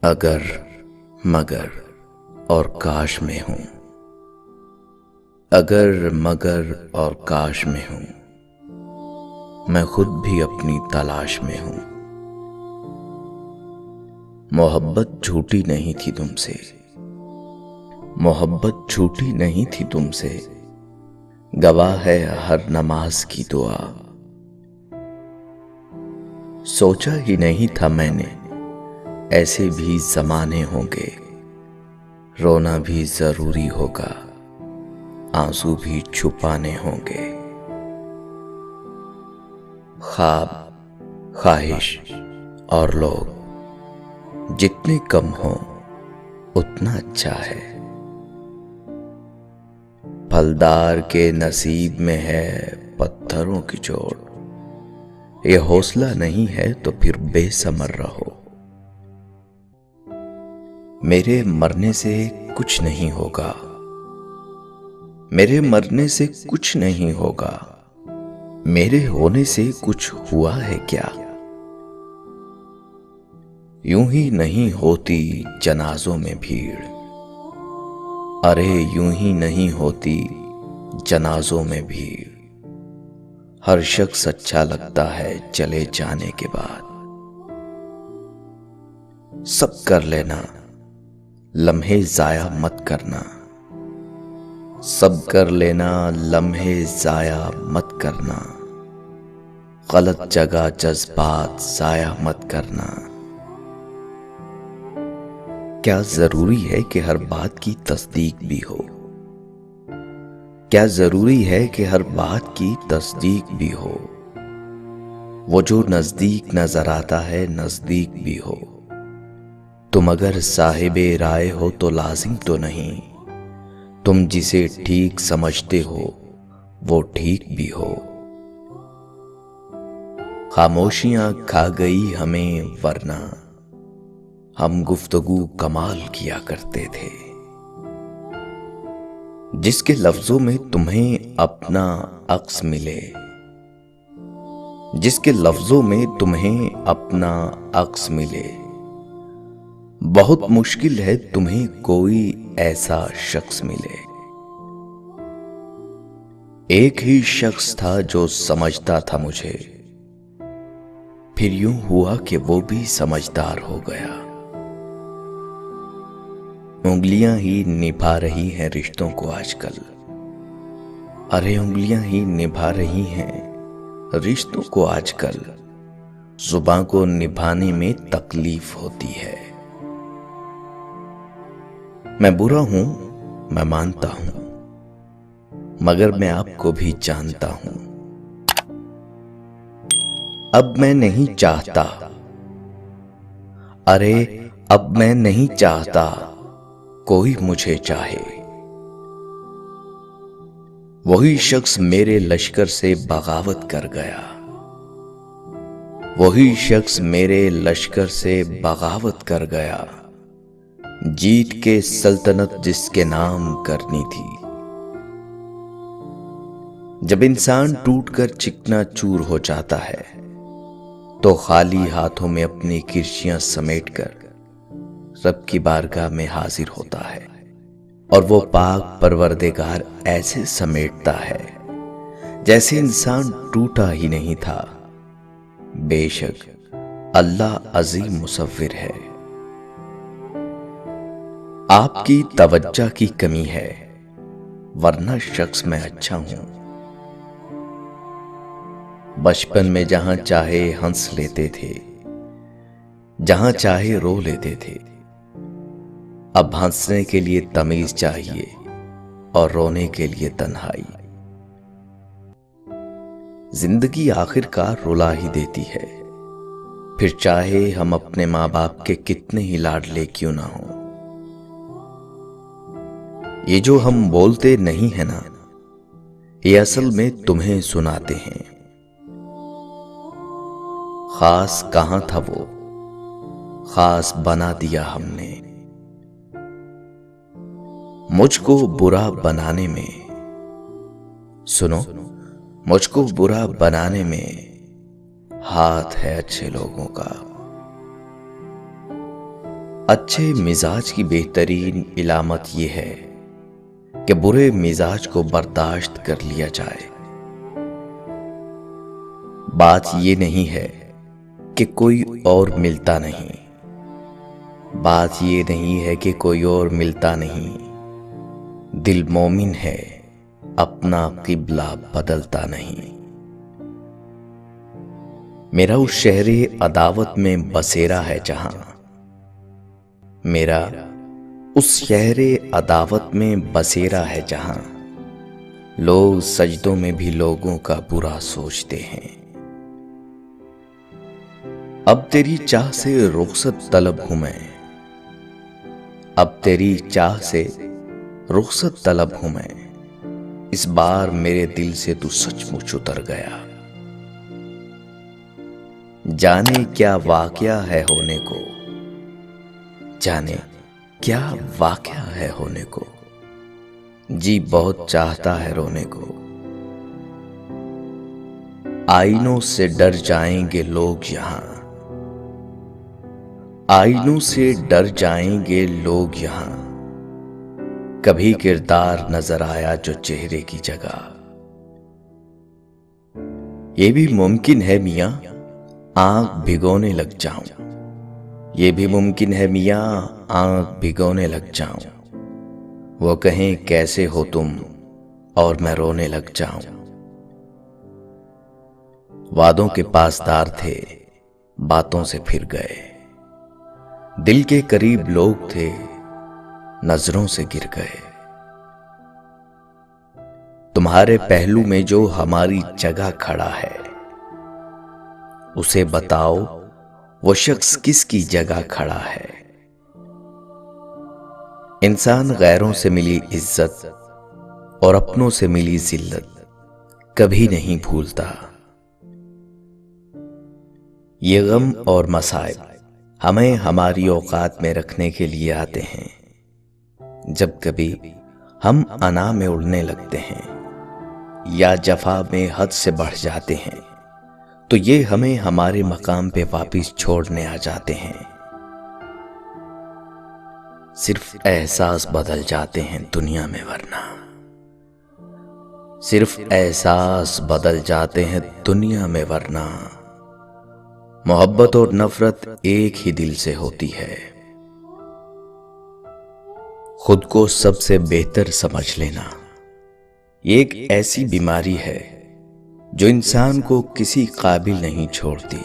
अगर मगर और काश में हूं, अगर मगर और काश में हूं, मैं खुद भी अपनी तलाश में हूं। मोहब्बत झूठी नहीं थी तुमसे, मोहब्बत झूठी नहीं थी तुमसे, गवाह है हर नमाज की दुआ। सोचा ही नहीं था मैंने ऐसे भी ज़माने होंगे, रोना भी जरूरी होगा, आंसू भी छुपाने होंगे। ख्वाब, ख्वाहिश और लोग जितने कम हो उतना अच्छा है। फलदार के नसीब में है पत्थरों की चोट, ये हौसला नहीं है तो फिर बेसमर रहो। मेरे मरने से कुछ नहीं होगा, मेरे मरने से कुछ नहीं होगा, मेरे होने से कुछ हुआ है क्या? यूं ही नहीं होती जनाजों में भीड़, अरे यूं ही नहीं होती जनाजों में भीड़। हर शख्स अच्छा लगता है चले जाने के बाद। सब कर लेना, लम्हे जाया मत करना, सब कर लेना, लम्हे जाया मत करना, गलत जगह जज्बात जाया मत करना। क्या जरूरी है कि हर बात की तस्दीक भी हो? क्या जरूरी है कि हर बात की तस्दीक भी हो? वो जो नजदीक नजर आता है नजदीक भी हो। तुम अगर साहिबे राय हो तो लाजिम तो नहीं, तुम जिसे ठीक समझते हो वो ठीक भी हो। खामोशियां खा गई हमें वरना हम गुफ्तगू कमाल किया करते थे। जिसके लफ्जों में तुम्हें अपना अक्स मिले, जिसके लफ्जों में तुम्हें अपना अक्स मिले, बहुत मुश्किल है तुम्हें कोई ऐसा शख्स मिले। एक ही शख्स था जो समझता था मुझे, फिर यूं हुआ कि वो भी समझदार हो गया। उंगलियां ही निभा रही हैं रिश्तों को आजकल, अरे उंगलियां ही निभा रही हैं रिश्तों को आजकल। जुबान को निभाने में तकलीफ होती है। मैं बुरा हूं, मैं मानता हूं, मगर मैं आपको भी जानता हूं। अब मैं नहीं चाहता, अरे अब मैं नहीं चाहता कोई मुझे चाहे। वही शख्स मेरे लश्कर से बगावत कर गया, वही शख्स मेरे लश्कर से बगावत कर गया। जीत के सल्तनत जिसके नाम करनी थी। जब इंसान टूटकर चिकना चूर हो जाता है तो खाली हाथों में अपनी किर्चियां समेटकर रब की बारगाह में हाजिर होता है, और वो पाक परवरदिगार ऐसे समेटता है जैसे इंसान टूटा ही नहीं था। बेशक अल्लाह अजीम मुसव्विर है। आपकी तवज्जो की कमी है, वरना शख्स मैं अच्छा हूं। बचपन में जहां चाहे हंस लेते थे, जहां चाहे रो लेते थे। अब हंसने के लिए तमीज चाहिए और रोने के लिए तन्हाई। जिंदगी आखिरकार रुला ही देती है, फिर चाहे हम अपने माँ बाप के कितने ही लाडले क्यों ना हो। ये जो हम बोलते नहीं है ना, ये असल में तुम्हें सुनाते हैं। खास कहां था वो, खास बना दिया हमने। मुझको बुरा बनाने में, सुनो, मुझको बुरा बनाने में हाथ है अच्छे लोगों का। अच्छे मिजाज की बेहतरीन इलामत यह है कि बुरे मिजाज को बर्दाश्त कर लिया जाए। बात ये नहीं है कि कोई और मिलता नहीं, बात ये नहीं है कि कोई और मिलता नहीं। दिल मोमिन है, अपना किबला बदलता नहीं। मेरा उस शहरे अदावत में बसेरा है जहां, मेरा उस शहरे अदावत में बसेरा है जहां लोग सजदों में भी लोगों का बुरा सोचते हैं। अब तेरी चाह से रुखसत तलब हूं मैं, अब तेरी चाह से रुखसत तलब हूं मैं। इस बार मेरे दिल से तू सचमुच उतर गया। जाने क्या वाकया है होने को, जाने क्या वाकया है होने को। जी बहुत चाहता है रोने को। आईनों से डर जाएंगे लोग यहां, आईनों से डर जाएंगे लोग यहां। कभी किरदार नजर आया जो चेहरे की जगह। ये भी मुमकिन है मियां आंख भिगोने लग जाऊं, ये भी मुमकिन है मियां आंख भिगोने लग जाऊं। वो कहें कैसे हो तुम और मैं रोने लग जाऊं। वादों के पासदार थे, बातों से फिर गए। दिल के करीब लोग थे, नजरों से गिर गए। तुम्हारे पहलू में जो हमारी जगह खड़ा है, उसे बताओ वो शख्स किसकी जगह खड़ा है। इंसान गैरों से मिली इज्जत और अपनों से मिली जिल्लत कभी नहीं भूलता। ये गम और मसाइब हमें हमारी औकात में रखने के लिए आते हैं। जब कभी हम अना में उड़ने लगते हैं या जफा में हद से बढ़ जाते हैं, तो ये हमें हमारे मकाम पे वापस छोड़ने आ जाते हैं। सिर्फ एहसास बदल जाते हैं दुनिया में, वरना सिर्फ एहसास बदल जाते हैं दुनिया में, वरना मोहब्बत और नफरत एक ही दिल से होती है। खुद को सबसे बेहतर समझ लेना ये एक ऐसी बीमारी है जो इंसान को किसी काबिल नहीं छोड़ती।